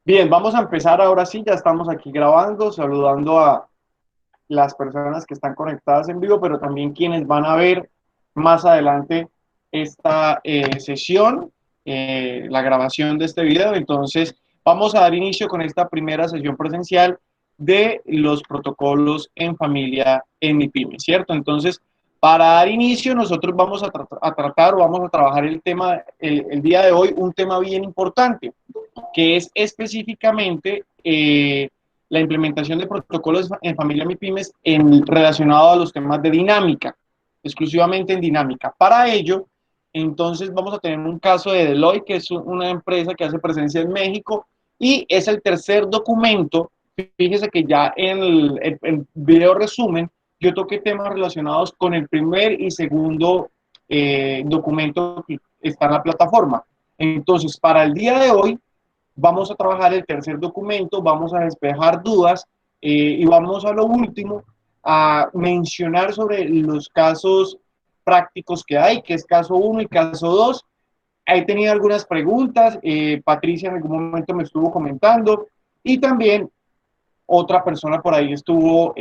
Bien, vamos a empezar ahora sí, ya estamos aquí grabando, saludando a las personas que están conectadas en vivo, pero también quienes van a ver más adelante esta sesión, la grabación de este video. Entonces, vamos a dar inicio con esta primera sesión presencial de los protocolos en familia en mi pyme, ¿cierto? Entonces, para dar inicio, nosotros vamos a tratar o vamos a trabajar el tema, el día de hoy, un tema bien importante que es específicamente la implementación de protocolos en familia MIPIMES relacionado a los temas de dinámica, exclusivamente en dinámica. Para ello, entonces vamos a tener un caso de Deloitte, que es una empresa que hace presencia en México, y es el tercer documento. Fíjese que ya en el video resumen, yo toqué temas relacionados con el primer y segundo documento que está en la plataforma. Entonces, para el día de hoy, vamos a trabajar el tercer documento, vamos a despejar dudas y vamos a lo último a mencionar sobre los casos prácticos que hay, que es caso uno y caso 2. He tenido algunas preguntas, Patricia en algún momento me estuvo comentando y también otra persona por ahí estuvo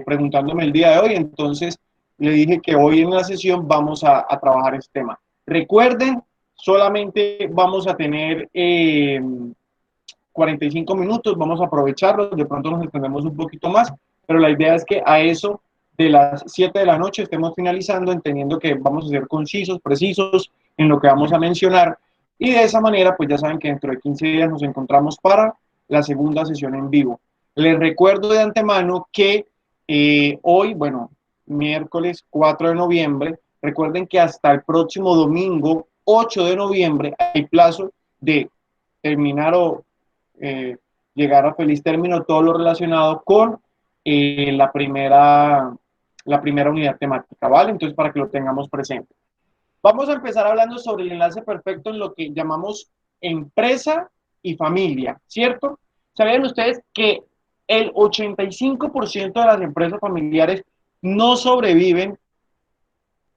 preguntándome el día de hoy, entonces le dije que hoy en la sesión vamos a trabajar este tema. Recuerden, solamente vamos a tener 45 minutos, vamos a aprovecharlos, de pronto nos extendemos un poquito más, pero la idea es que a eso de las 7 de la noche estemos finalizando, entendiendo que vamos a ser concisos, precisos en lo que vamos a mencionar, y de esa manera, pues ya saben que dentro de 15 días nos encontramos para la segunda sesión en vivo. Les recuerdo de antemano que hoy, bueno, miércoles 4 de noviembre, recuerden que hasta el próximo domingo 8 de noviembre hay plazo de terminar o eh, llegar a feliz término todo lo relacionado con la primera unidad temática, ¿vale? Entonces, para que lo tengamos presente. Vamos a empezar hablando sobre el enlace perfecto en lo que llamamos empresa y familia, ¿cierto? ¿Sabían ustedes que el 85% de las empresas familiares no sobreviven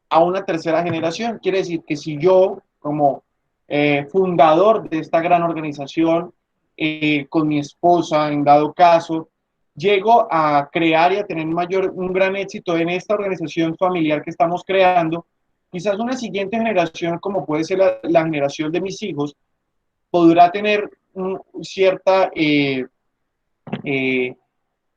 a una tercera generación? Quiere decir que si yo, como fundador de esta gran organización, con mi esposa, en dado caso, llego a crear y a tener un gran éxito en esta organización familiar que estamos creando, quizás una siguiente generación, como puede ser la generación de mis hijos, podrá tener cierta eh,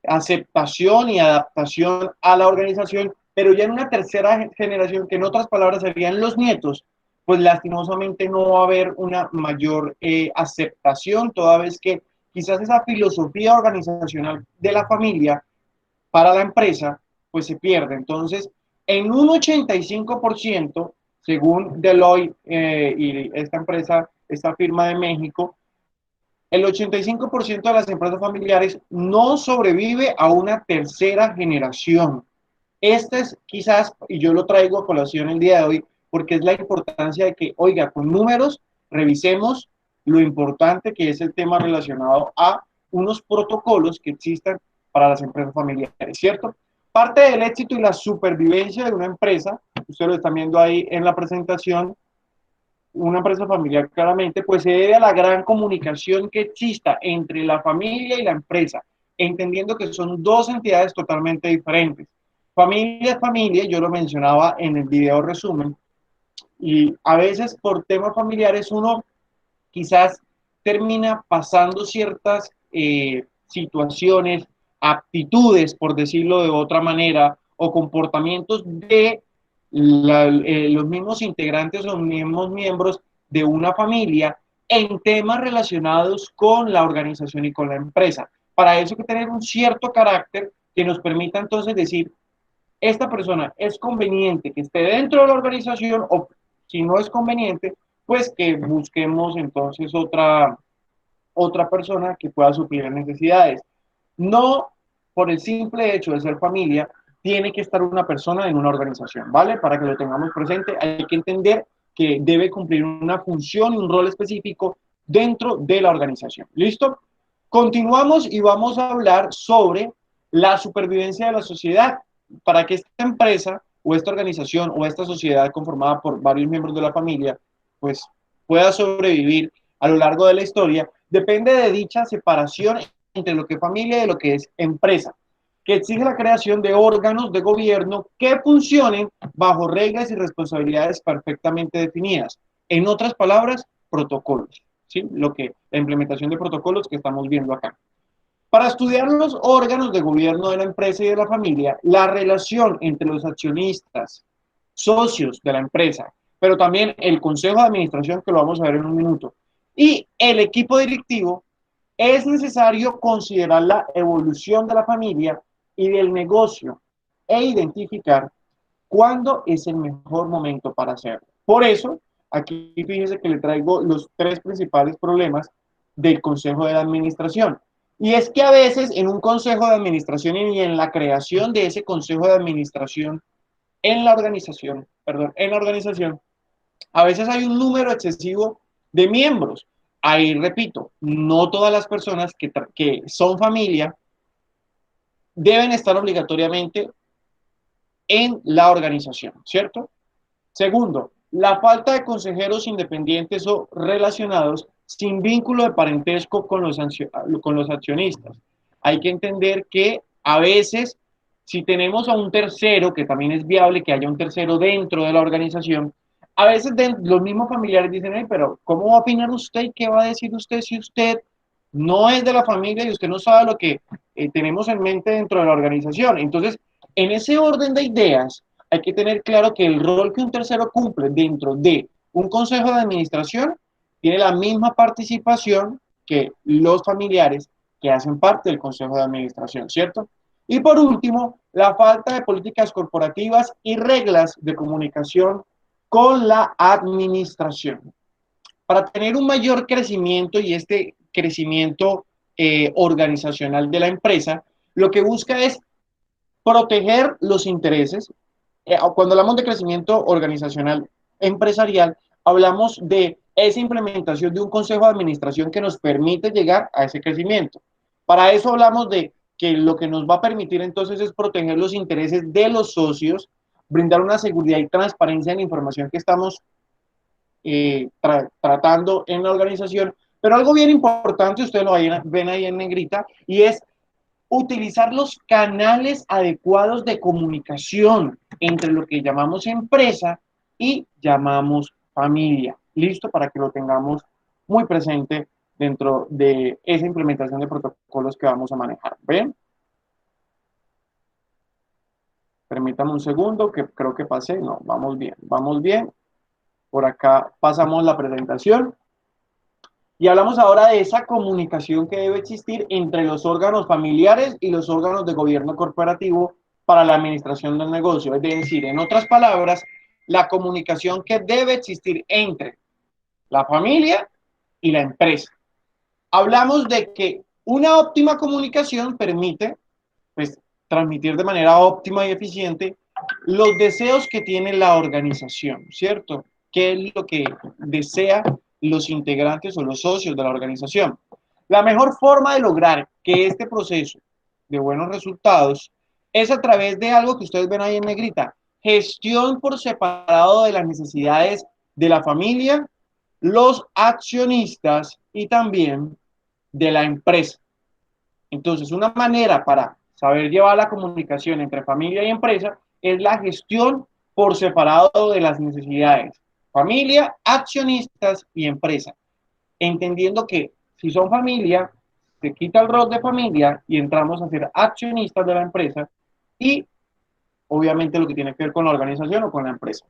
aceptación y adaptación a la organización, pero ya en una tercera generación, que en otras palabras serían los nietos, pues lastimosamente no va a haber una mayor aceptación, toda vez que quizás esa filosofía organizacional de la familia para la empresa, pues se pierde. Entonces, en un 85%, según Deloitte y esta empresa, esta firma de México, el 85% de las empresas familiares no sobrevive a una tercera generación. Este es quizás, y yo lo traigo a colación el día de hoy, porque es la importancia de que, oiga, con números, revisemos lo importante que es el tema relacionado a unos protocolos que existan para las empresas familiares, ¿cierto? Parte del éxito y la supervivencia de una empresa, ustedes lo están viendo ahí en la presentación, una empresa familiar claramente, pues se debe a la gran comunicación que exista entre la familia y la empresa, entendiendo que son dos entidades totalmente diferentes. Familia es familia, yo lo mencionaba en el video resumen, y a veces por temas familiares uno quizás termina pasando ciertas situaciones, aptitudes, por decirlo de otra manera, o comportamientos de los mismos integrantes o los mismos miembros de una familia en temas relacionados con la organización y con la empresa. Para eso hay que tener un cierto carácter que nos permita entonces decir, esta persona es conveniente que esté dentro de la organización o si no es conveniente, pues que busquemos entonces otra persona que pueda suplir las necesidades. No por el simple hecho de ser familia, tiene que estar una persona en una organización, ¿vale? Para que lo tengamos presente, hay que entender que debe cumplir una función y un rol específico dentro de la organización. ¿Listo? Continuamos y vamos a hablar sobre la supervivencia de la sociedad. Para que esta empresa o esta organización o esta sociedad conformada por varios miembros de la familia, pues pueda sobrevivir a lo largo de la historia, depende de dicha separación entre lo que es familia y lo que es empresa, que exige la creación de órganos de gobierno que funcionen bajo reglas y responsabilidades perfectamente definidas. En otras palabras, protocolos, ¿sí? La implementación de protocolos que estamos viendo acá. Para estudiar los órganos de gobierno de la empresa y de la familia, la relación entre los accionistas, socios de la empresa, pero también el consejo de administración, que lo vamos a ver en un minuto, y el equipo directivo, es necesario considerar la evolución de la familia y del negocio e identificar cuándo es el mejor momento para hacerlo. Por eso, aquí fíjese que le traigo los tres principales problemas del consejo de la administración. Y es que a veces en un consejo de administración y en la creación de ese consejo de administración en la organización, a veces hay un número excesivo de miembros. Ahí repito, no todas las personas que son familia deben estar obligatoriamente en la organización, ¿cierto? Segundo, la falta de consejeros independientes o relacionados sin vínculo de parentesco con los accionistas. Hay que entender que a veces, si tenemos a un tercero, que también es viable que haya un tercero dentro de la organización, a veces los mismos familiares dicen, hey, pero ¿cómo va a opinar usted y qué va a decir usted si usted no es de la familia y usted no sabe lo que tenemos en mente dentro de la organización? Entonces, en ese orden de ideas, hay que tener claro que el rol que un tercero cumple dentro de un consejo de administración tiene la misma participación que los familiares que hacen parte del consejo de administración, ¿cierto? Y por último, la falta de políticas corporativas y reglas de comunicación con la administración. Para tener un mayor crecimiento y este crecimiento organizacional de la empresa, lo que busca es proteger los intereses. Cuando hablamos de crecimiento organizacional empresarial, hablamos de esa implementación de un consejo de administración que nos permite llegar a ese crecimiento. Para eso hablamos de que lo que nos va a permitir entonces es proteger los intereses de los socios, brindar una seguridad y transparencia en la información que estamos tratando en la organización. Pero algo bien importante, ustedes lo ven ahí en negrita, y es utilizar los canales adecuados de comunicación entre lo que llamamos empresa y llamamos familia. Listo, para que lo tengamos muy presente dentro de esa implementación de protocolos que vamos a manejar. ¿Ven? Permítame un segundo, que creo que pasé. No, vamos bien, vamos bien. Por acá pasamos la presentación. Y hablamos ahora de esa comunicación que debe existir entre los órganos familiares y los órganos de gobierno corporativo para la administración del negocio. Es decir, en otras palabras, la comunicación que debe existir entre la familia y la empresa. Hablamos de que una óptima comunicación permite, pues, transmitir de manera óptima y eficiente los deseos que tiene la organización, ¿cierto? ¿Qué es lo que desea los integrantes o los socios de la organización? La mejor forma de lograr que este proceso de buenos resultados es a través de algo que ustedes ven ahí en negrita, gestión por separado de las necesidades de la familia, los accionistas y también de la empresa. Entonces, una manera para saber llevar la comunicación entre familia y empresa es la gestión por separado de las necesidades. Familia, accionistas y empresa. Entendiendo que si son familia, se quita el rol de familia y entramos a ser accionistas de la empresa y obviamente lo que tiene que ver con la organización o con la empresa.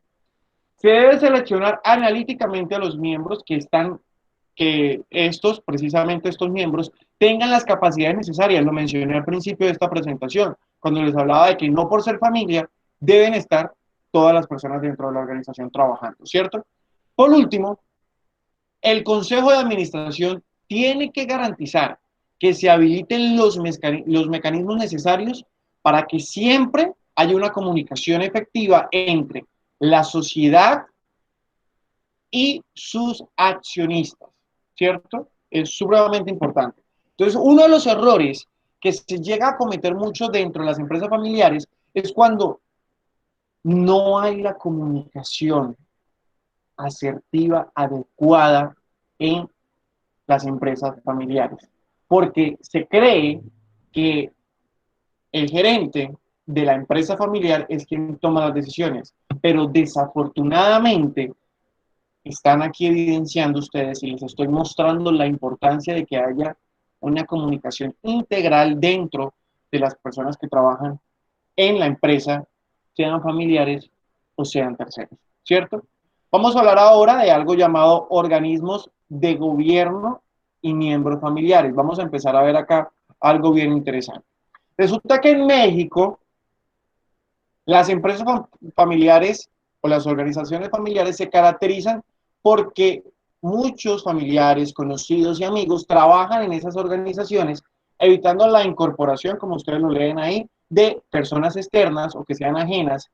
Se debe seleccionar analíticamente a los miembros que precisamente estos miembros, tengan las capacidades necesarias. Lo mencioné al principio de esta presentación, cuando les hablaba de que no por ser familia deben estar todas las personas dentro de la organización trabajando, ¿cierto? Por último, el Consejo de Administración tiene que garantizar que se habiliten los mecanismos necesarios para que siempre haya una comunicación efectiva entre la sociedad y sus accionistas, ¿cierto? Es supremamente importante. Entonces, uno de los errores que se llega a cometer mucho dentro de las empresas familiares es cuando no hay la comunicación asertiva, adecuada en las empresas familiares, porque se cree que el gerente de la empresa familiar es quien toma las decisiones, pero desafortunadamente están aquí evidenciando ustedes y les estoy mostrando la importancia de que haya una comunicación integral dentro de las personas que trabajan en la empresa, sean familiares o sean terceros, ¿cierto? Vamos a hablar ahora de algo llamado organismos de gobierno y miembros familiares. Vamos a empezar a ver acá algo bien interesante. Resulta que en México las empresas familiares o las organizaciones familiares se caracterizan porque muchos familiares, conocidos y amigos trabajan en esas organizaciones, evitando la incorporación, como ustedes lo leen ahí, de personas externas o que sean ajenas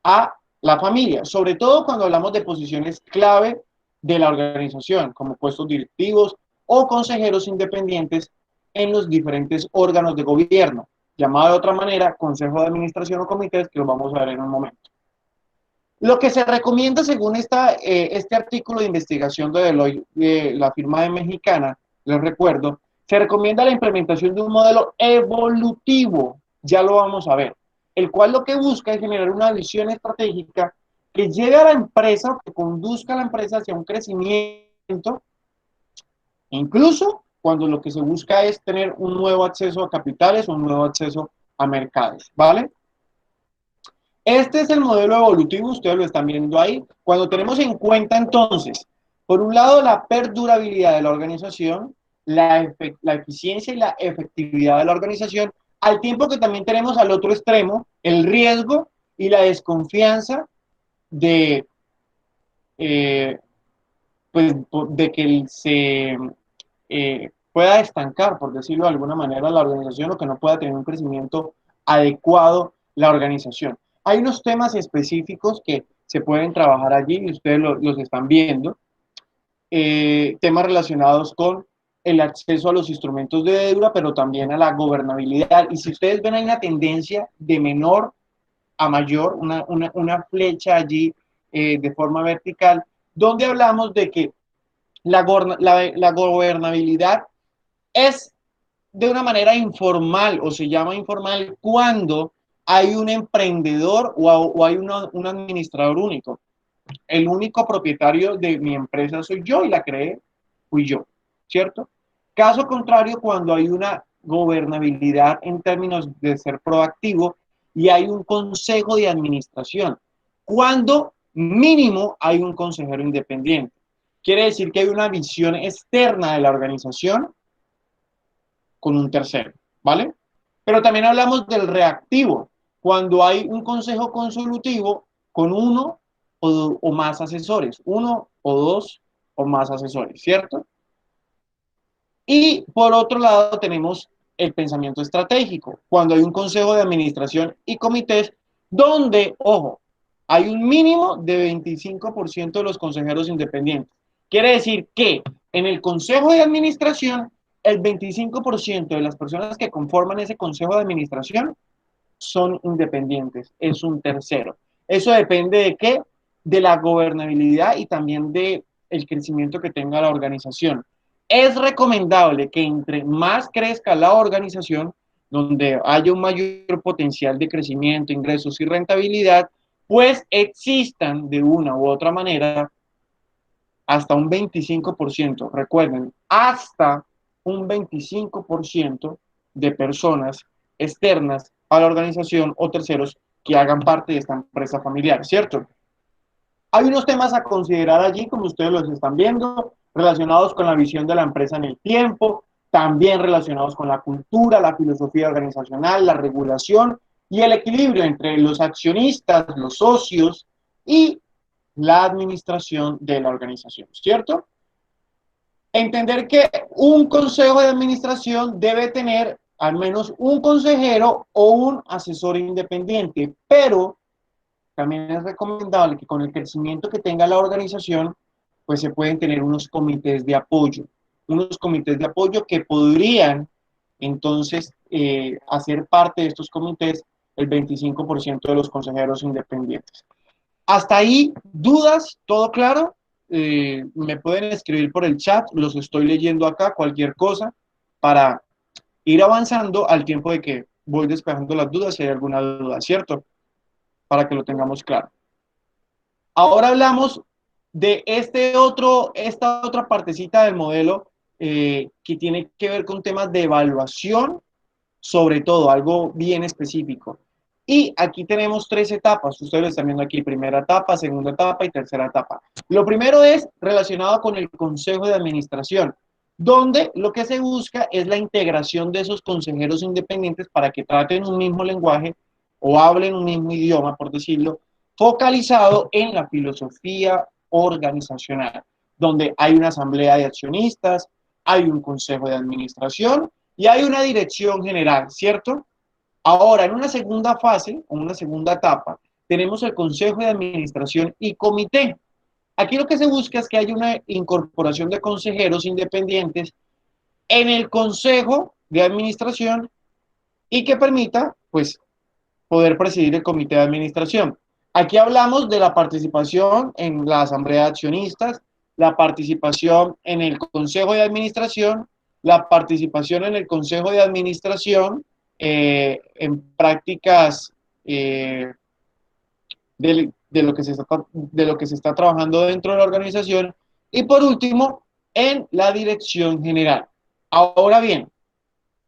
a la familia, sobre todo cuando hablamos de posiciones clave de la organización, como puestos directivos o consejeros independientes en los diferentes órganos de gobierno, llamado de otra manera consejo de administración o comités, que lo vamos a ver en un momento. Lo que se recomienda según este artículo de investigación de Deloitte, de la firma de mexicana, les recuerdo, se recomienda la implementación de un modelo evolutivo, ya lo vamos a ver, el cual lo que busca es generar una visión estratégica que lleve a la empresa o que conduzca a la empresa hacia un crecimiento, incluso cuando lo que se busca es tener un nuevo acceso a capitales o un nuevo acceso a mercados, ¿vale? Este es el modelo evolutivo, ustedes lo están viendo ahí. Cuando tenemos en cuenta entonces, por un lado, la perdurabilidad de la organización, la eficiencia y la efectividad de la organización, al tiempo que también tenemos al otro extremo el riesgo y la desconfianza de, eh, pues, de que se pueda estancar, por decirlo de alguna manera, la organización o que no pueda tener un crecimiento adecuado la organización. Hay unos temas específicos que se pueden trabajar allí y ustedes los están viendo, temas relacionados con el acceso a los instrumentos de deuda, pero también a la gobernabilidad. Y si ustedes ven, hay una tendencia de menor a mayor, una flecha allí de forma vertical, donde hablamos de que la gobernabilidad es de una manera informal o se llama informal cuando hay un emprendedor o hay un administrador único. El único propietario de mi empresa soy yo y la creé, fui yo, ¿cierto? Caso contrario, cuando hay una gobernabilidad en términos de ser proactivo y hay un consejo de administración, cuando mínimo hay un consejero independiente. Quiere decir que hay una visión externa de la organización con un tercero, ¿vale? Pero también hablamos del reactivo, cuando hay un consejo consultivo con uno o más asesores, uno o dos o más asesores, ¿cierto? Y por otro lado tenemos el pensamiento estratégico, cuando hay un consejo de administración y comités donde, ojo, hay un mínimo de 25% de los consejeros independientes. Quiere decir que en el consejo de administración, el 25% de las personas que conforman ese consejo de administración son independientes, es un tercero. Eso depende de qué, de la gobernabilidad y también de el crecimiento que tenga la organización. Es recomendable que entre más crezca la organización, donde haya un mayor potencial de crecimiento, ingresos y rentabilidad, pues existan de una u otra manera hasta un 25%, recuerden, hasta un 25% de personas externas a la organización o terceros que hagan parte de esta empresa familiar, ¿cierto? Hay unos temas a considerar allí, como ustedes los están viendo, relacionados con la visión de la empresa en el tiempo, también relacionados con la cultura, la filosofía organizacional, la regulación y el equilibrio entre los accionistas, los socios y la administración de la organización, ¿cierto? Entender que un consejo de administración debe tener al menos un consejero o un asesor independiente, pero también es recomendable que con el crecimiento que tenga la organización, pues se pueden tener unos comités de apoyo que podrían entonces hacer parte de estos comités el 25% de los consejeros independientes. Hasta ahí, ¿dudas? ¿Todo claro? me pueden escribir por el chat, los estoy leyendo acá, cualquier cosa, para ir avanzando al tiempo de que voy despejando las dudas, si hay alguna duda, ¿cierto? Para que lo tengamos claro. Ahora hablamos de esta otra partecita del modelo que tiene que ver con temas de evaluación, sobre todo, algo bien específico. Y aquí tenemos tres etapas, ustedes lo están viendo aquí, primera etapa, segunda etapa y tercera etapa. Lo primero es relacionado con el consejo de administración, donde lo que se busca es la integración de esos consejeros independientes para que traten un mismo lenguaje o hablen un mismo idioma, por decirlo, focalizado en la filosofía organizacional, donde hay una asamblea de accionistas, hay un consejo de administración y hay una dirección general, ¿cierto? Ahora, en una segunda fase, o una segunda etapa, tenemos el consejo de administración y comité. Aquí lo que se busca es que haya una incorporación de consejeros independientes en el consejo de administración y que permita, pues, poder presidir el comité de administración. Aquí hablamos de la participación en la asamblea de accionistas, la participación en el consejo de administración, la participación en el consejo de administración en prácticas de lo que se está trabajando dentro de la organización y por último en la dirección general. Ahora bien,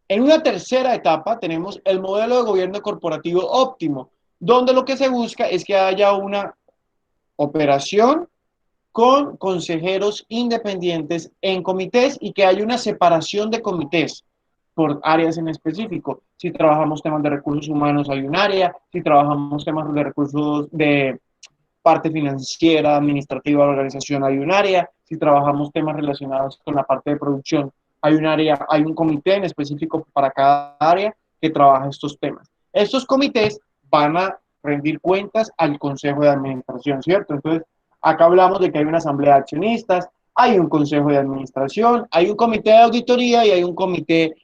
en una tercera etapa tenemos el modelo de gobierno corporativo óptimo, donde lo que se busca es que haya una operación con consejeros independientes en comités y que haya una separación de comités por áreas en específico. Si trabajamos temas de recursos humanos, hay un área. Si trabajamos temas de recursos de parte financiera, administrativa de la organización, hay un área. Si trabajamos temas relacionados con la parte de producción, hay un área, hay un comité en específico para cada área que trabaja estos temas. Estos comités van a rendir cuentas al consejo de administración, ¿cierto? Entonces, acá hablamos de que hay una asamblea de accionistas, hay un consejo de administración, hay un comité de auditoría y hay un comité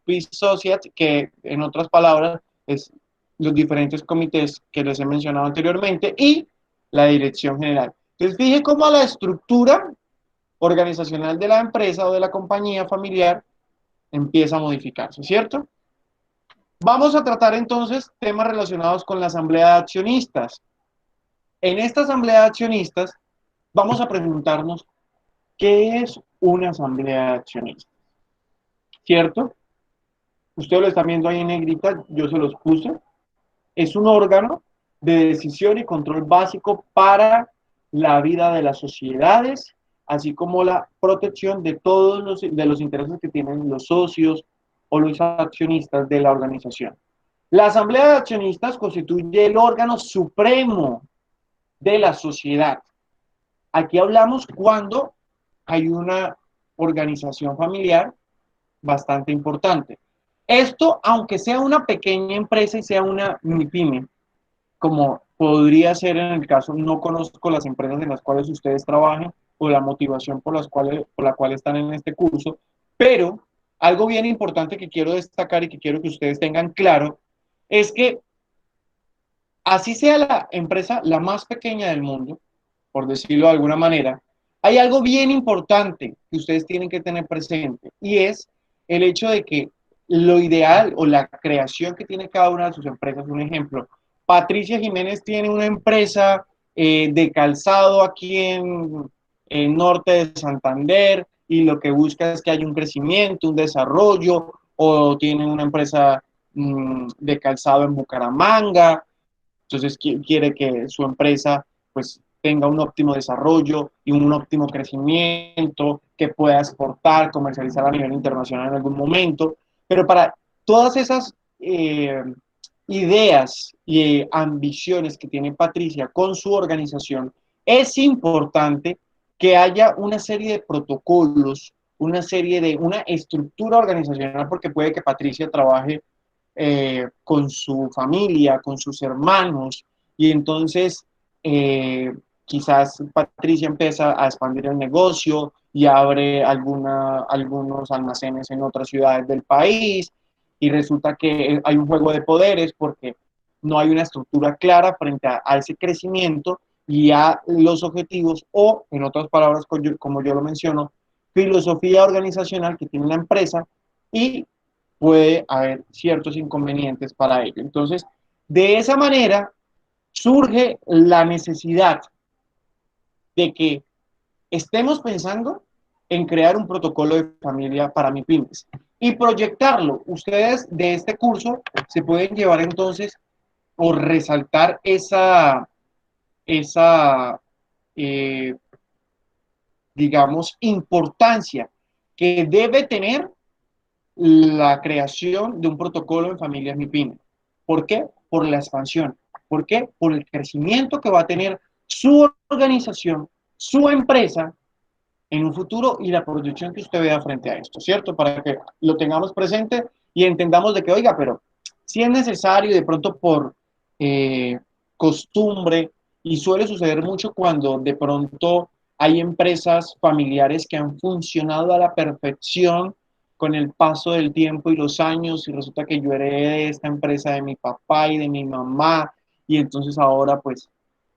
Peace Associates, que en otras palabras es los diferentes comités que les he mencionado anteriormente y la dirección general. Entonces, fíjense cómo la estructura organizacional de la empresa o de la compañía familiar empieza a modificarse, ¿cierto? Vamos a tratar entonces temas relacionados con la asamblea de accionistas. En esta asamblea de accionistas vamos a preguntarnos qué es una asamblea de accionistas, ¿cierto? Ustedes lo están viendo ahí en negrita, yo se los puse. Es un órgano de decisión y control básico para la vida de las sociedades, así como la protección de todos los intereses que tienen los socios o los accionistas de la organización. La Asamblea de Accionistas constituye el órgano supremo de la sociedad. Aquí hablamos cuando hay una organización familiar bastante importante. Esto, aunque sea una pequeña empresa y sea una MIPYME, como podría ser en el caso, no conozco las empresas en las cuales ustedes trabajen o la motivación por la cual están en este curso, pero algo bien importante que quiero destacar y que quiero que ustedes tengan claro es que así sea la empresa la más pequeña del mundo, por decirlo de alguna manera, hay algo bien importante que ustedes tienen que tener presente y es el hecho de que lo ideal o la creación que tiene cada una de sus empresas, un ejemplo, Patricia Jiménez tiene una empresa de calzado aquí en norte de Santander y lo que busca es que haya un crecimiento, un desarrollo, o tiene una empresa de calzado en Bucaramanga, entonces quiere que su empresa pues tenga un óptimo desarrollo y un óptimo crecimiento, que pueda exportar, comercializar a nivel internacional en algún momento, pero para todas esas ideas y ambiciones que tiene Patricia con su organización, es importante que haya una serie de protocolos, una estructura organizacional, porque puede que Patricia trabaje con su familia, con sus hermanos, y entonces quizás Patricia empieza a expandir el negocio y abre algunos almacenes en otras ciudades del país, y resulta que hay un juego de poderes porque no hay una estructura clara frente a ese crecimiento, y a los objetivos o, en otras palabras, como yo lo menciono, filosofía organizacional que tiene una empresa y puede haber ciertos inconvenientes para ello. Entonces, de esa manera surge la necesidad de que estemos pensando en crear un protocolo de familia para mi pymes y proyectarlo. Ustedes de este curso se pueden llevar entonces o resaltar esa eh, digamos, importancia que debe tener la creación de un protocolo en familias MIPYME. ¿Por qué? Por la expansión. ¿Por qué? Por el crecimiento que va a tener su organización, su empresa en un futuro y la proyección que usted vea frente a esto, ¿cierto? Para que lo tengamos presente y entendamos de que, oiga, pero si es necesario de pronto por eh, costumbre y suele suceder mucho cuando de pronto hay empresas familiares que han funcionado a la perfección con el paso del tiempo y los años y resulta que yo heredé esta empresa de mi papá y de mi mamá y entonces ahora pues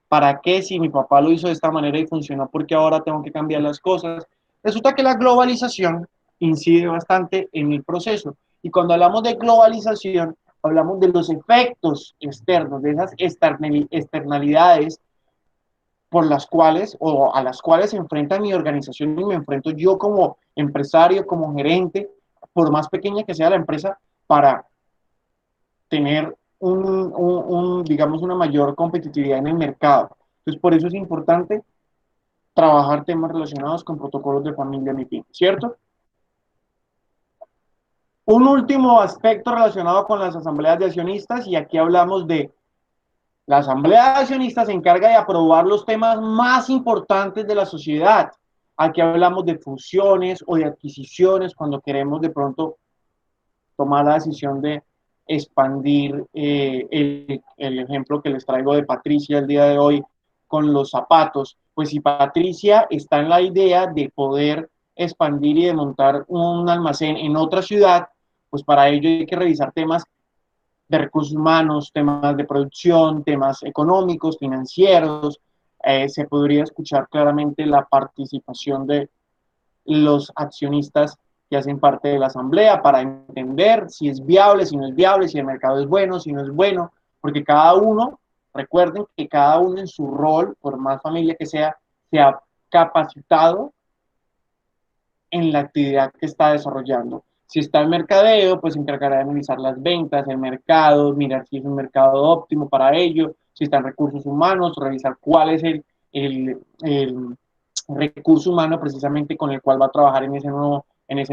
¿para qué si mi papá lo hizo de esta manera y funcionó? Porque ahora tengo que cambiar las cosas. Resulta que la globalización incide bastante en el proceso. Y cuando hablamos de globalización, hablamos de los efectos externos, de esas externalidades por las cuales o a las cuales se enfrenta mi organización y me enfrento yo como empresario, como gerente, por más pequeña que sea la empresa, para tener digamos, una mayor competitividad en el mercado. Entonces, por eso es importante trabajar temas relacionados con protocolos de familia MIPYME, ¿cierto? Un último aspecto relacionado con las asambleas de accionistas, y aquí hablamos de la asamblea de accionistas se encarga de aprobar los temas más importantes de la sociedad. Aquí hablamos de fusiones o de adquisiciones cuando queremos de pronto tomar la decisión de expandir el ejemplo que les traigo de Patricia el día de hoy con los zapatos. Pues si Patricia está en la idea de poder expandir y de montar un almacén en otra ciudad, pues para ello hay que revisar temas de recursos humanos, temas de producción, temas económicos, financieros. Se podría escuchar claramente la participación de los accionistas que hacen parte de la asamblea para entender si es viable, si no es viable, si el mercado es bueno, si no es bueno, porque cada uno, recuerden que cada uno en su rol, por más familia que sea, se ha capacitado en la actividad que está desarrollando. Si está el mercadeo, pues se encargará de analizar las ventas, el mercado, mirar si es un mercado óptimo para ello, si están recursos humanos, revisar cuál es el recurso humano precisamente con el cual va a trabajar en ese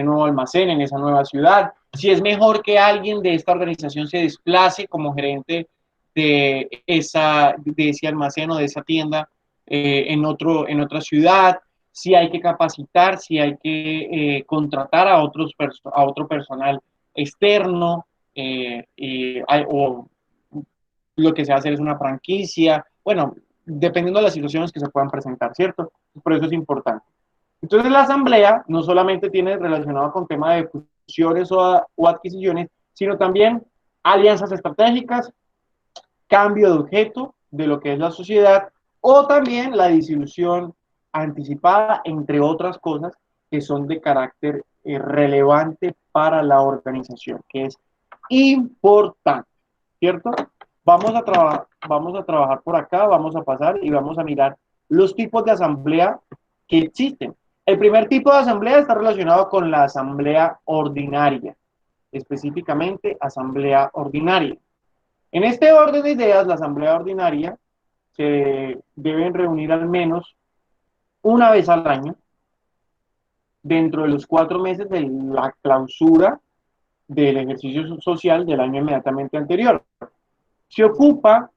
nuevo almacén, en esa nueva ciudad. Si es mejor que alguien de esta organización se desplace como gerente de ese almacén o de esa tienda en otra ciudad, si hay que capacitar, si hay que contratar a otro personal externo, o lo que se va a hacer es una franquicia, bueno, dependiendo de las situaciones que se puedan presentar, ¿cierto? Por eso es importante. Entonces la asamblea no solamente tiene relacionado con temas de fusiones o adquisiciones, sino también alianzas estratégicas, cambio de objeto de lo que es la sociedad o también la disolución anticipada, entre otras cosas que son de carácter relevante para la organización, que es importante, ¿cierto? Vamos a trabajar por acá, vamos a pasar y vamos a mirar los tipos de asamblea que existen. El primer tipo de asamblea está relacionado con la asamblea ordinaria, específicamente asamblea ordinaria. En este orden de ideas, la asamblea ordinaria se deben reunir al menos una vez al año dentro de los 4 meses de la clausura del ejercicio social del año inmediatamente anterior. Se ocupa,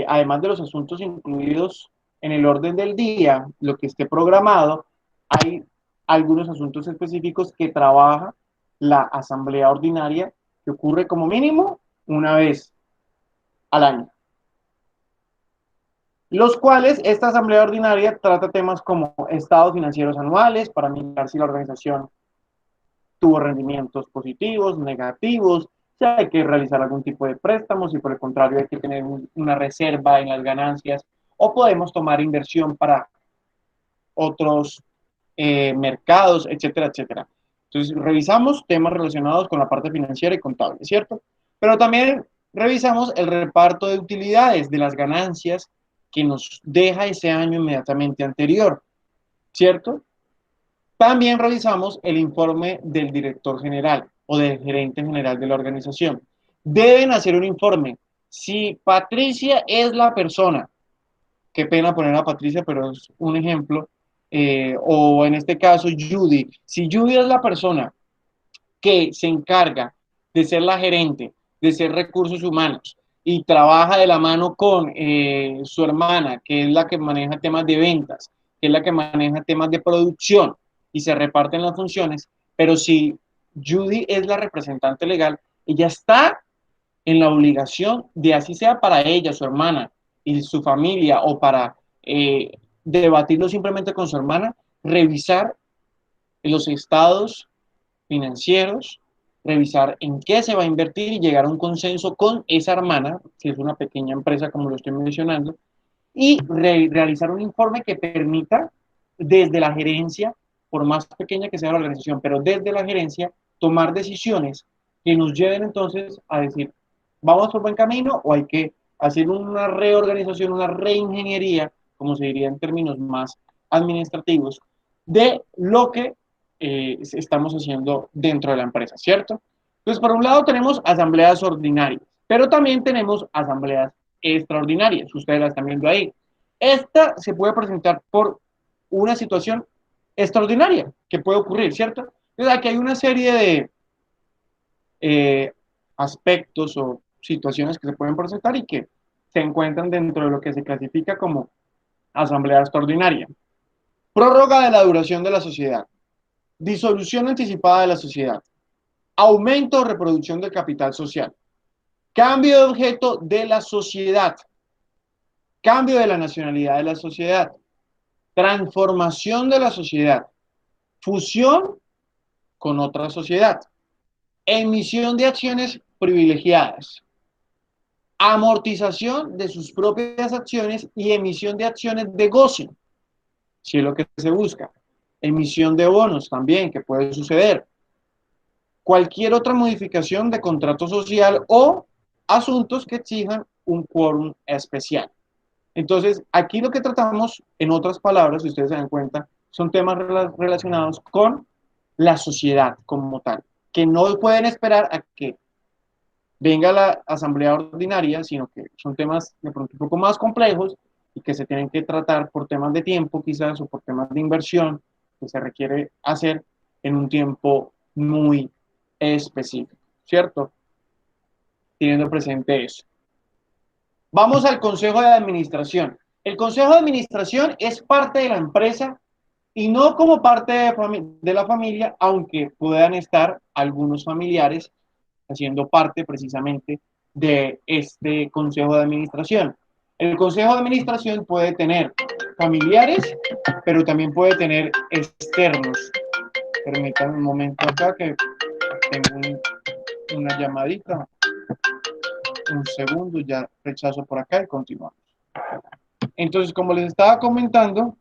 además de los asuntos incluidos en el orden del día, lo que esté programado, hay algunos asuntos específicos que trabaja la asamblea ordinaria, que ocurre como mínimo una vez al año. Los cuales esta asamblea ordinaria trata temas como estados financieros anuales para mirar si la organización tuvo rendimientos positivos, negativos, si hay que realizar algún tipo de préstamos, si por el contrario hay que tener una reserva en las ganancias o podemos tomar inversión para otros mercados, etcétera, etcétera. Entonces, revisamos temas relacionados con la parte financiera y contable, ¿cierto? Pero también revisamos el reparto de utilidades de las ganancias que nos deja ese año inmediatamente anterior, ¿cierto? También revisamos el informe del director general o del gerente general de la organización. Deben hacer un informe. Si Patricia es la persona, qué pena poner a Patricia, pero es un ejemplo, o en este caso Judy, si Judy es la persona que se encarga de ser la gerente, de ser recursos humanos y trabaja de la mano con su hermana, que es la que maneja temas de ventas, que es la que maneja temas de producción y se reparten las funciones, pero si Judy es la representante legal, ella está en la obligación de, así sea para ella, su hermana y su familia, o para debatirlo simplemente con su hermana, revisar los estados financieros, revisar en qué se va a invertir y llegar a un consenso con esa hermana, si es una pequeña empresa como lo estoy mencionando, y realizar un informe que permita desde la gerencia, por más pequeña que sea la organización, pero desde la gerencia, tomar decisiones que nos lleven entonces a decir, ¿vamos por buen camino o hay que hacer una reorganización, una reingeniería, como se diría en términos más administrativos, de lo que estamos haciendo dentro de la empresa, ¿cierto? Entonces, por un lado tenemos asambleas ordinarias, pero también tenemos asambleas extraordinarias, ustedes las están viendo ahí. Esta se puede presentar por una situación extraordinaria que puede ocurrir, ¿cierto? Entonces, aquí hay una serie de eh, aspectos o situaciones que se pueden presentar y que se encuentran dentro de lo que se clasifica como asamblea extraordinaria. Prórroga de la duración de la sociedad. Disolución anticipada de la sociedad. Aumento o reproducción del capital social. Cambio de objeto de la sociedad. Cambio de la nacionalidad de la sociedad. Transformación de la sociedad. Fusión con otra sociedad. Emisión de acciones privilegiadas. Amortización de sus propias acciones y emisión de acciones de goce, si es lo que se busca. Emisión de bonos también, que puede suceder. Cualquier otra modificación de contrato social o asuntos que exijan un quórum especial. Entonces, aquí lo que tratamos, en otras palabras, si ustedes se dan cuenta, son temas relacionados con la sociedad como tal, que no pueden esperar a que venga la asamblea ordinaria, sino que son temas de pronto un poco más complejos y que se tienen que tratar por temas de tiempo quizás o por temas de inversión que se requiere hacer en un tiempo muy específico, ¿cierto? Teniendo presente eso. Vamos al Consejo de Administración. El Consejo de Administración es parte de la empresa y no como parte de la familia, aunque puedan estar algunos familiares haciendo parte precisamente de este Consejo de Administración. El Consejo de Administración puede tener familiares, pero también puede tener externos. Permítanme un momento acá que tengo una llamadita. Un segundo, ya rechazo por acá y continuamos. Entonces, como les estaba comentando,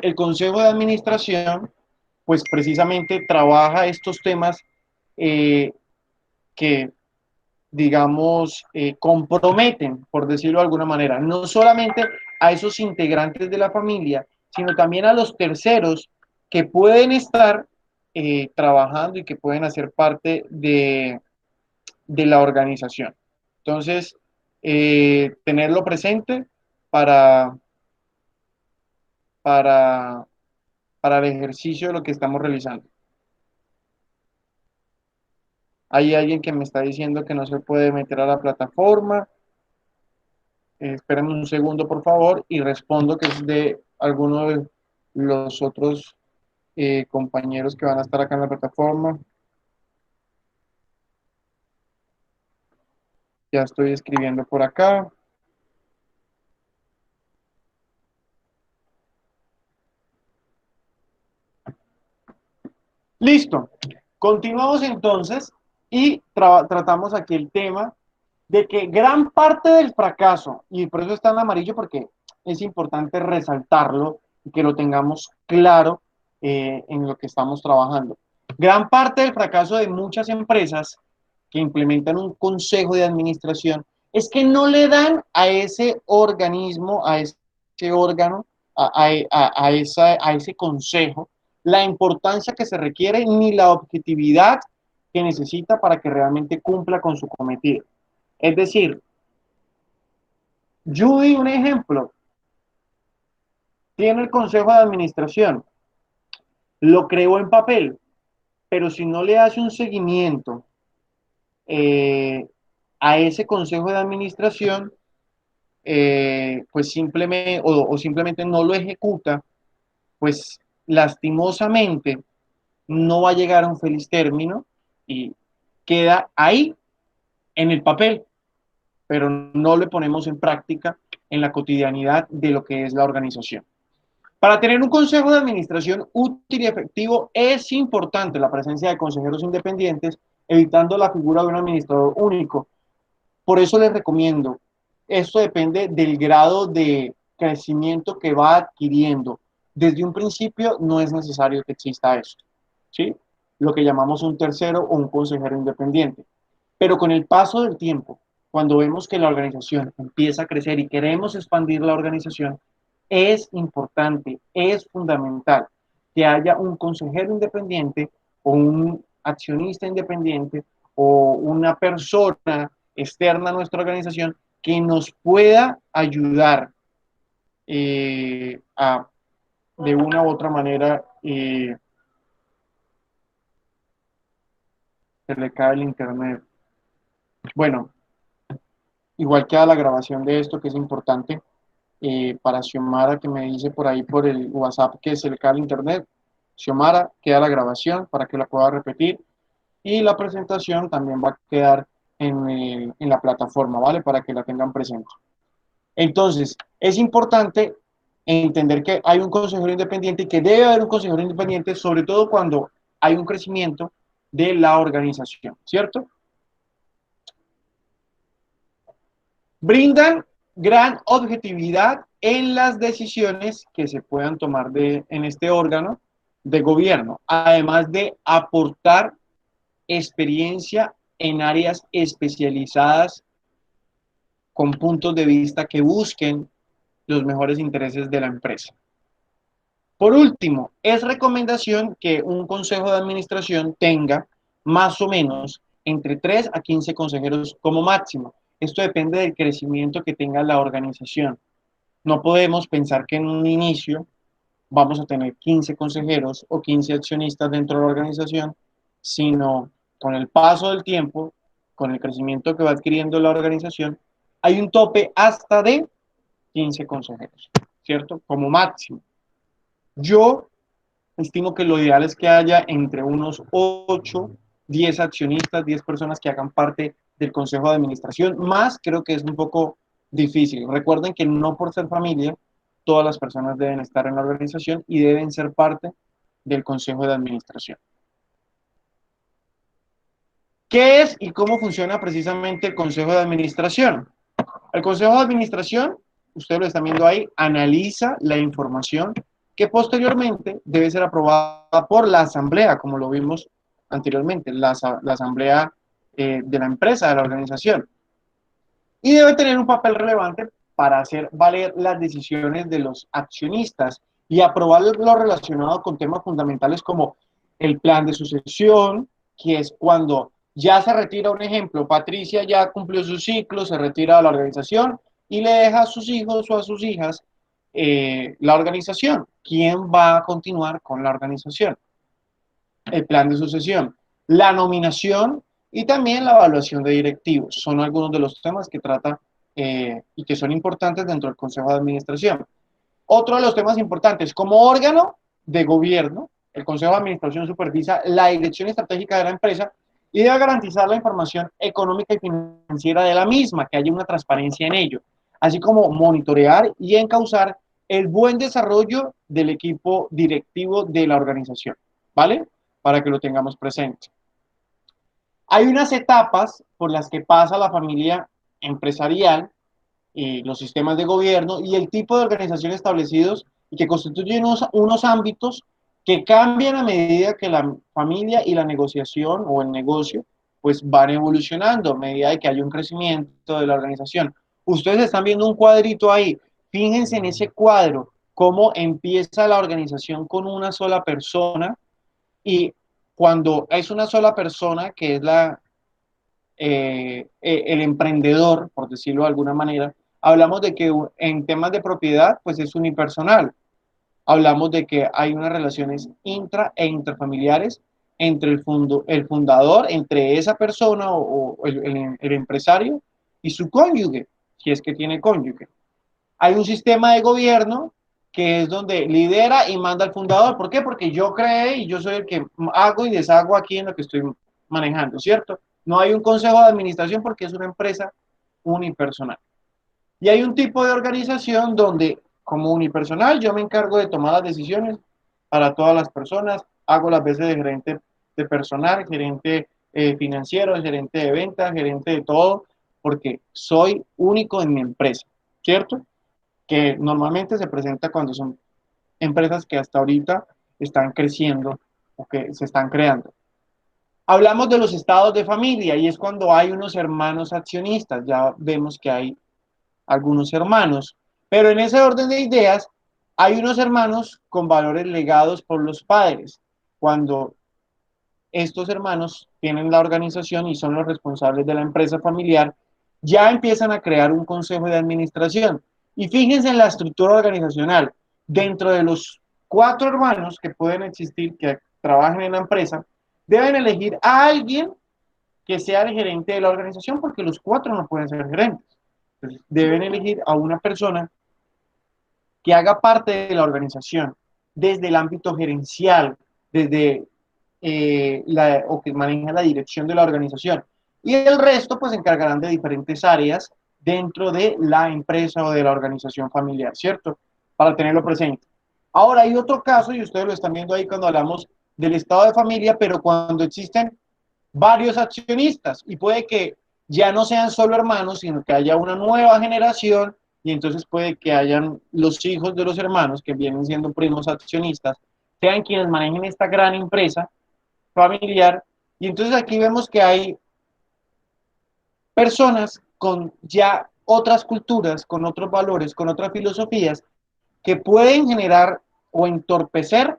el Consejo de Administración, pues precisamente trabaja estos temas eh, que, digamos, comprometen, por decirlo de alguna manera, no solamente a esos integrantes de la familia, sino también a los terceros que pueden estar trabajando y que pueden hacer parte de la organización. Entonces, tenerlo presente para, para, para el ejercicio de lo que estamos realizando. Hay alguien que me está diciendo que no se puede meter a la plataforma. Espérenme un segundo, por favor, y respondo que es de alguno de los otros compañeros que van a estar acá en la plataforma. Ya estoy escribiendo por acá. Listo. Continuamos entonces y tratamos aquí el tema de que gran parte del fracaso, y por eso está en amarillo, porque es importante resaltarlo y que lo tengamos claro en lo que estamos trabajando. Gran parte del fracaso de muchas empresas que implementan un consejo de administración es que no le dan a ese organismo, a ese órgano, a ese consejo, la importancia que se requiere ni la objetividad que necesita para que realmente cumpla con su cometido. Es decir, Judy, un ejemplo, tiene el consejo de administración, lo creó en papel, pero si no le hace un seguimiento eh, a ese consejo de administración, pues simplemente, o simplemente no lo ejecuta, pues lastimosamente no va a llegar a un feliz término y queda ahí en el papel, pero no le ponemos en práctica en la cotidianidad de lo que es la organización. Para tener un consejo de administración útil y efectivo es importante la presencia de consejeros independientes, evitando la figura de un administrador único. Por eso les recomiendo, esto depende del grado de crecimiento que va adquiriendo. Desde un principio no es necesario que exista esto, ¿sí? Lo que llamamos un tercero o un consejero independiente. Pero con el paso del tiempo, cuando vemos que la organización empieza a crecer y queremos expandir la organización, es importante, es fundamental que haya un consejero independiente o un accionista independiente o una persona externa a nuestra organización que nos pueda ayudar a, de una u otra manera, se le cae el internet. Bueno, igual queda la grabación de esto, que es importante para Xiomara, que me dice por ahí por el WhatsApp que se le cae el internet. Xiomara, queda la grabación para que la pueda repetir y la presentación también va a quedar en la plataforma, ¿vale? Para que la tengan presente. Entonces, es importante entender que hay un consejero independiente y que debe haber un consejero independiente, sobre todo cuando hay un crecimiento de la organización, ¿cierto? Brindan gran objetividad en las decisiones que se puedan tomar en este órgano de gobierno, además de aportar experiencia en áreas especializadas con puntos de vista que busquen los mejores intereses de la empresa. Por último, es recomendación que un consejo de administración tenga más o menos entre 3 a 15 consejeros como máximo. Esto depende del crecimiento que tenga la organización. No podemos pensar que en un inicio vamos a tener 15 consejeros o 15 accionistas dentro de la organización, sino con el paso del tiempo, con el crecimiento que va adquiriendo la organización, hay un tope hasta de 15 consejeros, ¿cierto? Como máximo. Yo estimo que lo ideal es que haya entre unos 8, 10 accionistas, 10 personas que hagan parte del consejo de administración, más creo que es un poco difícil. Recuerden que no por ser familia, todas las personas deben estar en la organización y deben ser parte del consejo de administración. ¿Qué es y cómo funciona precisamente el consejo de administración? El consejo de administración, ustedes lo están viendo ahí, analiza la información que posteriormente debe ser aprobada por la asamblea, como lo vimos anteriormente, la asamblea de la empresa, de la organización. Y debe tener un papel relevante para hacer valer las decisiones de los accionistas y aprobar lo relacionado con temas fundamentales como el plan de sucesión, que es cuando ya se retira, un ejemplo, Patricia ya cumplió su ciclo, se retira de la organización y le deja a sus hijos o a sus hijas la organización. ¿Quién va a continuar con la organización? El plan de sucesión, la nominación y también la evaluación de directivos. Son algunos de los temas que trata y que son importantes dentro del Consejo de Administración. Otro de los temas importantes, como órgano de gobierno, el Consejo de Administración supervisa la dirección estratégica de la empresa y debe garantizar la información económica y financiera de la misma, que haya una transparencia en ello, así como monitorear y encauzar el buen desarrollo del equipo directivo de la organización, ¿vale? para que lo tengamos presente. Hay unas etapas por las que pasa la familia empresarial, los sistemas de gobierno y el tipo de organización establecidos y que constituyen unos ámbitos que cambian a medida que la familia y la negociación o el negocio pues van evolucionando a medida de que hay un crecimiento de la organización. Ustedes están viendo un cuadrito ahí. Fíjense en ese cuadro, cómo empieza la organización con una sola persona y cuando es una sola persona, que es el emprendedor, por decirlo de alguna manera, hablamos de que en temas de propiedad, pues es unipersonal. Hablamos de que hay unas relaciones intra e interfamiliares entre el fundador, entre esa persona o el empresario y su cónyuge, si es que tiene cónyuge. Hay un sistema de gobierno que es donde lidera y manda al fundador. ¿Por qué? Porque yo creé y yo soy el que hago y deshago aquí en lo que estoy manejando, ¿cierto? No hay un consejo de administración porque es una empresa unipersonal. Y hay un tipo de organización donde, como unipersonal, yo me encargo de tomar las decisiones para todas las personas, hago las veces de gerente de personal, gerente financiero, gerente de ventas, gerente de todo, porque soy único en mi empresa, ¿cierto? Que normalmente se presenta cuando son empresas que hasta ahorita están creciendo o que se están creando. Hablamos de los estados de familia y es cuando hay unos hermanos accionistas, ya vemos que hay algunos hermanos, pero en ese orden de ideas hay unos hermanos con valores legados por los padres, cuando estos hermanos tienen la organización y son los responsables de la empresa familiar, ya empiezan a crear un consejo de administración. Y fíjense en la estructura organizacional. Dentro de los 4 hermanos que pueden existir, que trabajen en la empresa, deben elegir a alguien que sea el gerente de la organización, porque los 4 no pueden ser gerentes. Entonces, deben elegir a una persona que haga parte de la organización desde el ámbito gerencial, desde o que maneja la dirección de la organización. Y el resto pues se encargarán de diferentes áreas dentro de la empresa o de la organización familiar, ¿cierto? Para tenerlo presente. Ahora hay otro caso, y ustedes lo están viendo ahí cuando hablamos del estado de familia, pero cuando existen varios accionistas y puede que ya no sean solo hermanos, sino que haya una nueva generación y entonces puede que hayan los hijos de los hermanos que vienen siendo primos accionistas, sean quienes manejen esta gran empresa familiar. Y entonces aquí vemos que hay personas con ya otras culturas, con otros valores, con otras filosofías, que pueden generar o entorpecer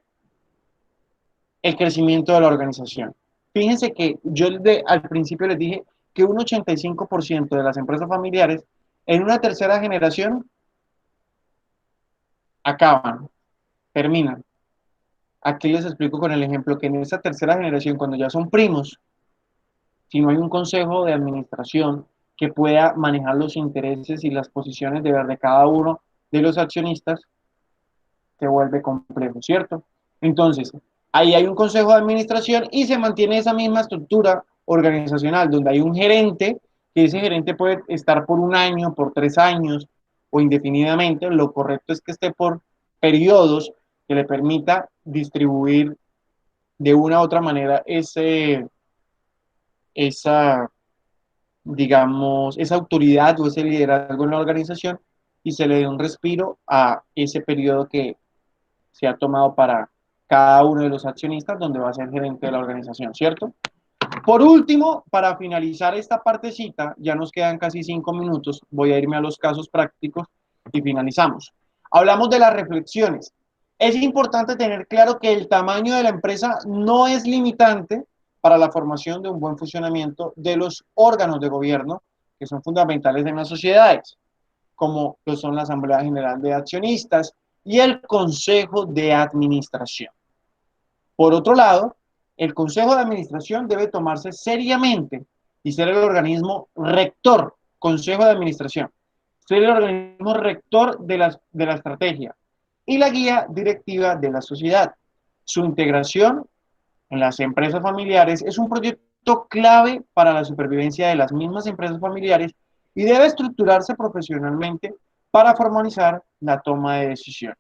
el crecimiento de la organización. Fíjense que yo al principio les dije que un 85% de las empresas familiares en una tercera generación acaban, terminan. Aquí les explico con el ejemplo que en esa tercera generación, cuando ya son primos, si no hay un consejo de administración que pueda manejar los intereses y las posiciones de ver de cada uno de los accionistas, se vuelve complejo, ¿cierto? Entonces, ahí hay un consejo de administración y se mantiene esa misma estructura organizacional, donde hay un gerente, que ese gerente puede estar por un año, por 3 años o indefinidamente. Lo correcto es que esté por periodos que le permita distribuir de una u otra manera esa, digamos, esa autoridad o ese liderazgo en la organización y se le dé un respiro a ese periodo que se ha tomado para cada uno de los accionistas, donde va a ser gerente de la organización, ¿cierto? Por último, para finalizar esta partecita, ya nos quedan casi 5 minutos, voy a irme a los casos prácticos y finalizamos. Hablamos de las reflexiones. Es importante tener claro que el tamaño de la empresa no es limitante para la formación de un buen funcionamiento de los órganos de gobierno que son fundamentales en las sociedades, como lo son la Asamblea General de Accionistas y el Consejo de Administración. Por otro lado, el Consejo de Administración debe tomarse seriamente y ser el organismo rector, Consejo de Administración, ser el organismo rector de la estrategia y la guía directiva de la sociedad. Su integración en las empresas familiares es un proyecto clave para la supervivencia de las mismas empresas familiares y debe estructurarse profesionalmente para formalizar la toma de decisiones.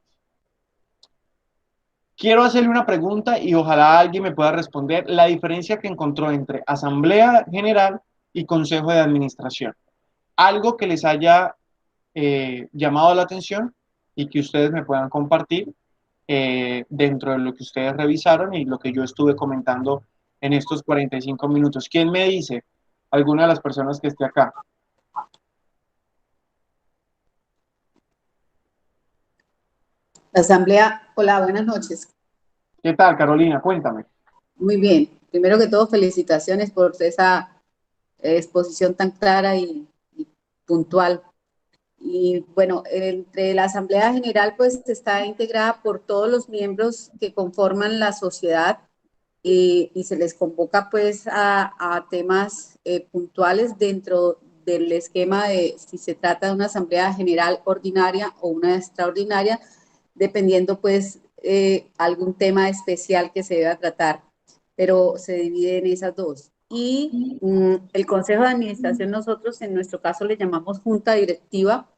quiero hacerle una pregunta y ojalá alguien me pueda responder la diferencia que encontró entre Asamblea General y Consejo de Administración. Algo que les haya llamado la atención y que ustedes me puedan compartir dentro de lo que ustedes revisaron y lo que yo estuve comentando en estos 45 minutos. ¿Quién me dice? Alguna de las personas que esté acá. La asamblea, hola, buenas noches. ¿Qué tal, Carolina? Cuéntame. Muy bien. Primero que todo, felicitaciones por esa exposición tan clara y puntual. Y bueno, entre la Asamblea General, pues está integrada por todos los miembros que conforman la sociedad y se les convoca pues a temas puntuales dentro del esquema de si se trata de una Asamblea General ordinaria o una extraordinaria, dependiendo pues algún tema especial que se deba tratar, pero se divide en esas dos. Y el Consejo de Administración nosotros en nuestro caso le llamamos Junta Directiva,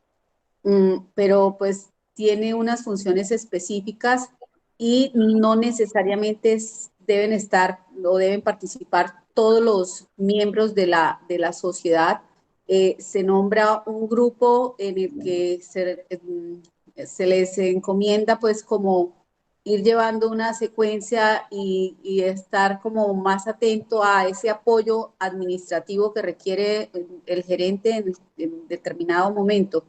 pero pues tiene unas funciones específicas y no necesariamente deben estar o deben participar todos los miembros de la sociedad. Se nombra un grupo en el que se les encomienda pues como ir llevando una secuencia y estar como más atento a ese apoyo administrativo que requiere el gerente en determinado momento.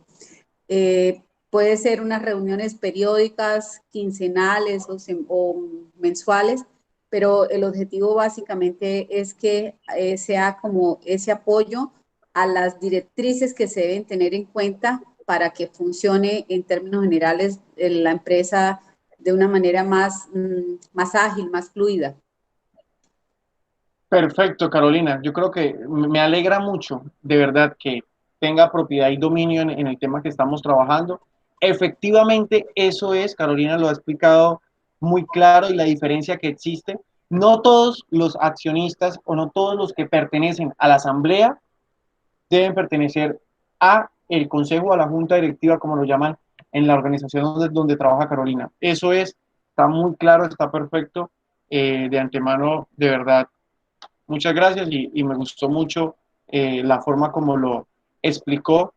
Puede ser unas reuniones periódicas, quincenales o mensuales, pero el objetivo básicamente es que sea como ese apoyo a las directrices que se deben tener en cuenta para que funcione en términos generales la empresa de una manera más ágil, más fluida. Perfecto, Carolina. Yo creo que me alegra mucho, de verdad, que tenga propiedad y dominio en el tema que estamos trabajando. Efectivamente, eso es, Carolina lo ha explicado muy claro y la diferencia que existe. No todos los accionistas o no todos los que pertenecen a la asamblea deben pertenecer a el consejo, a la junta directiva, como lo llaman en la organización donde trabaja Carolina. Eso es, está muy claro, está perfecto. De antemano, de verdad, muchas gracias y me gustó mucho la forma como lo explicó,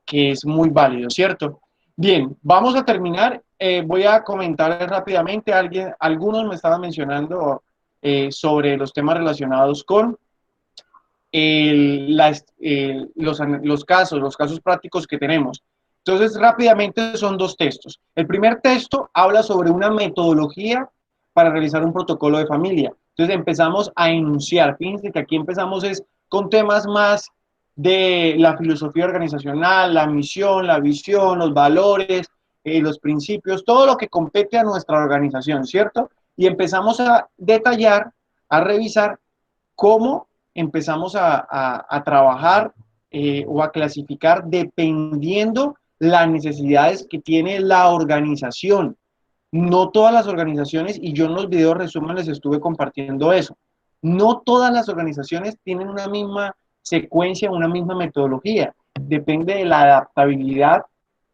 que es muy válido, ¿cierto? Bien, vamos a terminar. Voy a comentar rápidamente. Algunos me estaban mencionando sobre los temas relacionados con los casos prácticos que tenemos. Entonces, rápidamente son dos textos. El primer texto habla sobre una metodología para realizar un protocolo de familia. Entonces empezamos a enunciar. Fíjense que aquí empezamos es con temas más de la filosofía organizacional, la misión, la visión, los valores, los principios, todo lo que compete a nuestra organización, ¿cierto? Y empezamos a detallar, a revisar cómo empezamos a trabajar o a clasificar dependiendo las necesidades que tiene la organización. No todas las organizaciones, y yo en los videos resumen les estuve compartiendo eso, no todas las organizaciones tienen una misma secuencia, una misma metodología. Depende de la adaptabilidad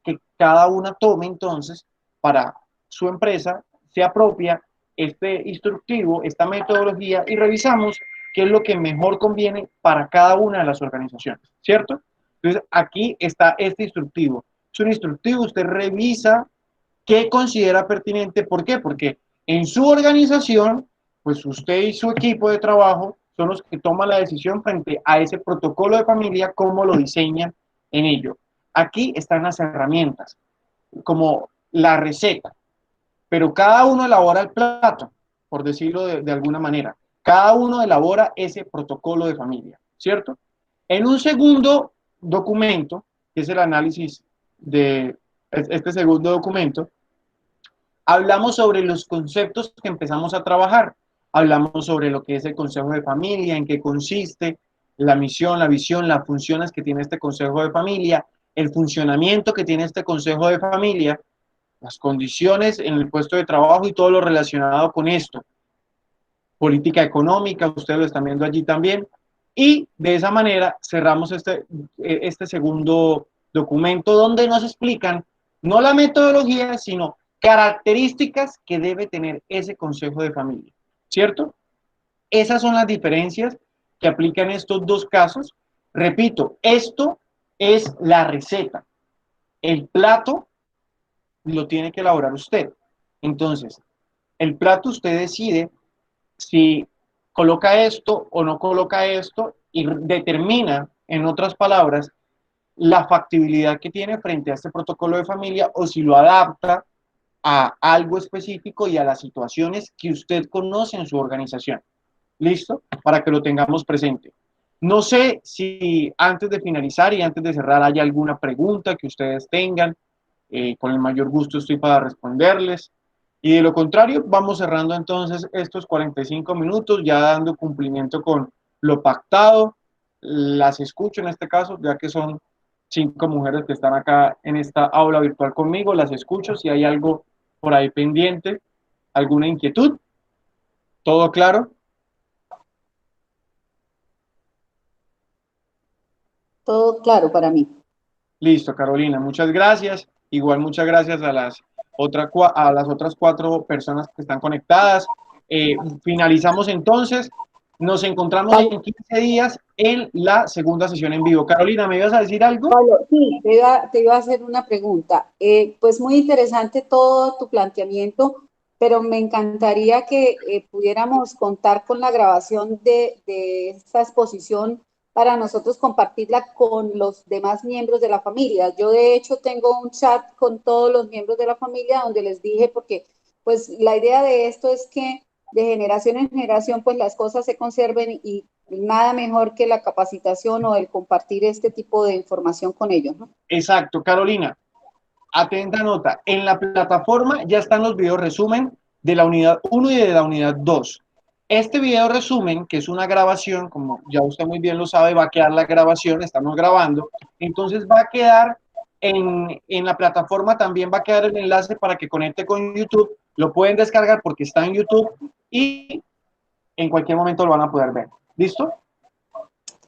que cada una tome entonces para su empresa, se apropia este instructivo, esta metodología y revisamos qué es lo que mejor conviene para cada una de las organizaciones, ¿cierto? Entonces aquí está este instructivo. Es un instructivo, usted revisa qué considera pertinente. ¿Por qué? Porque en su organización, pues usted y su equipo de trabajo son los que toman la decisión frente a ese protocolo de familia, cómo lo diseñan en ello. Aquí están las herramientas, como la receta, pero cada uno elabora el plato, por decirlo de alguna manera. Cada uno elabora ese protocolo de familia, ¿cierto? En un segundo documento, que es el análisis de este segundo documento, hablamos sobre los conceptos que empezamos a trabajar. Hablamos sobre lo que es el consejo de familia, en qué consiste, la misión, la visión, las funciones que tiene este consejo de familia, el funcionamiento que tiene este consejo de familia, las condiciones en el puesto de trabajo y todo lo relacionado con esto. Política económica, ustedes lo están viendo allí también. Y de esa manera cerramos este segundo documento donde nos explican no la metodología, sino Características que debe tener ese consejo de familia, ¿cierto? Esas son las diferencias que aplican estos dos casos. Repito, esto es la receta. El plato lo tiene que elaborar usted. Entonces, el plato usted decide si coloca esto o no coloca esto y determina, en otras palabras, la factibilidad que tiene frente a este protocolo de familia o si lo adapta a algo específico y a las situaciones que usted conoce en su organización. ¿Listo? Para que lo tengamos presente. No sé si antes de finalizar y antes de cerrar hay alguna pregunta que ustedes tengan. Con el mayor gusto estoy para responderles. Y de lo contrario, vamos cerrando entonces estos 45 minutos, ya dando cumplimiento con lo pactado. Las escucho en este caso, ya que son 5 mujeres que están acá en esta aula virtual conmigo. Las escucho si hay algo por ahí pendiente, alguna inquietud. ¿Todo claro? Todo claro para mí. Listo, Carolina, muchas gracias. Igual muchas gracias a a las otras 4 personas que están conectadas. Finalizamos entonces. Nos encontramos Pablo, en 15 días en la segunda sesión en vivo. Carolina, ¿me ibas a decir algo? Pablo, sí, te iba a hacer una pregunta. Pues muy interesante todo tu planteamiento, pero me encantaría que pudiéramos contar con la grabación de esta exposición para nosotros compartirla con los demás miembros de la familia. Yo de hecho tengo un chat con todos los miembros de la familia donde les dije, porque pues la idea de esto es que de generación en generación pues las cosas se conserven y nada mejor que la capacitación o el compartir este tipo de información con ellos, ¿no? Exacto, Carolina. Atenta nota. En la plataforma ya están los videos resumen de la unidad 1 y de la unidad 2. Este video resumen, que es una grabación, como ya usted muy bien lo sabe, va a quedar la grabación, estamos grabando, entonces va a quedar en la plataforma, también va a quedar el enlace para que conecte con YouTube, lo pueden descargar porque está en YouTube y en cualquier momento lo van a poder ver. ¿Listo?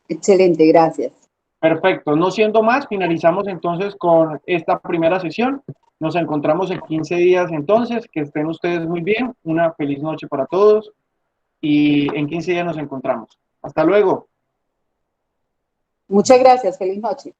Excelente, gracias. Perfecto. No siendo más, finalizamos entonces con esta primera sesión. Nos encontramos en 15 días entonces. Que estén ustedes muy bien. Una feliz noche para todos. Y en 15 días nos encontramos. Hasta luego. Muchas gracias, feliz noche.